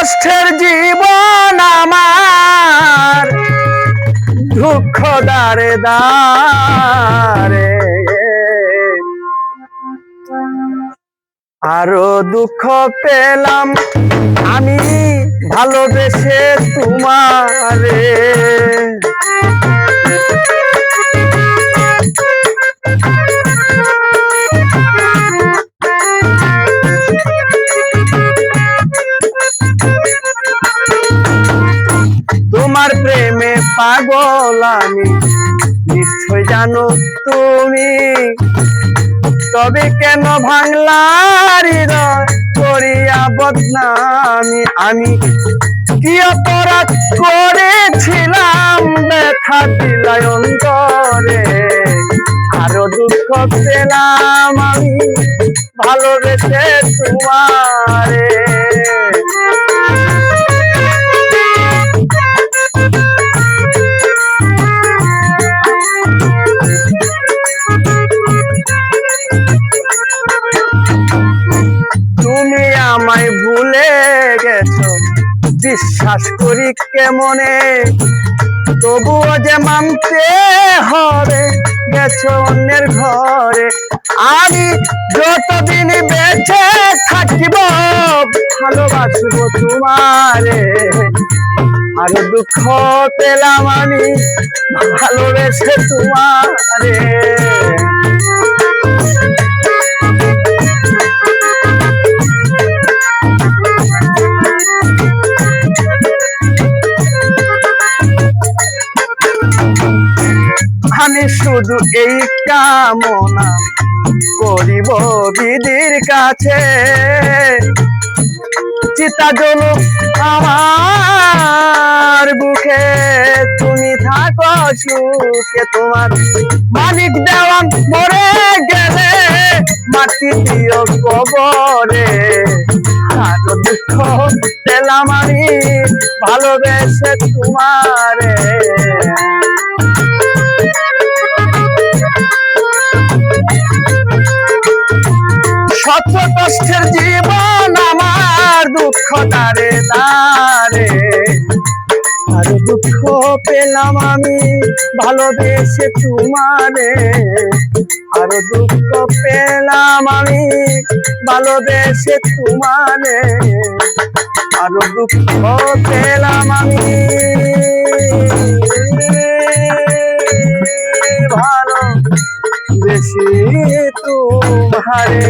কষ্টের জীবন আমার, দুঃখ দারে দারে, আরো দুঃখ পেলাম আমি ভালোবেসে তোমারে। তোমার প্রেমে পাগল আমি, নিশ্চয় জানো তুমি, তবে কেন ভাঙলার হৃদয় করিয়া বদনামি। আমি কি অপরাধ করেছিলাম ব্যথা দিলাই অন্তরে, আরো দুঃখ পেলাম আমি ভালোবেসে তোমারে। তুমি আমায় ভুলে গেছো বিশ্বাস করি কেমনে, তবুও যে মানতে হবে গেছো অন্যের ঘরে। আমি যতদিন বেঁচে থাকিব ভালোবাসবো তোমারে, আরো দুঃখ পেলাম আমি ভালোবেসে তোমারে। আমি শুধু এই কামনা করিব বিধির কাছে, চিতা জ্বলুক আমার বুকে, তুমি থাকো সুখে। তোমার মালিক দেওয়ান মরে গেলে মাটি দিও কবরে, আরো দুঃখ পেলাম আমি ভালোবেসে তোমারে। শত কষ্টের জীবন আমার, দুঃখ দারে দারে, আরো দুঃখ পেলাম আমি ভালোবেসে তোমারে, আরো দুঃখ পেলাম আমি ভালোবেসে তোমারে, আরো দুঃখ পেলাম আমি ভালোবেসে তোমারে।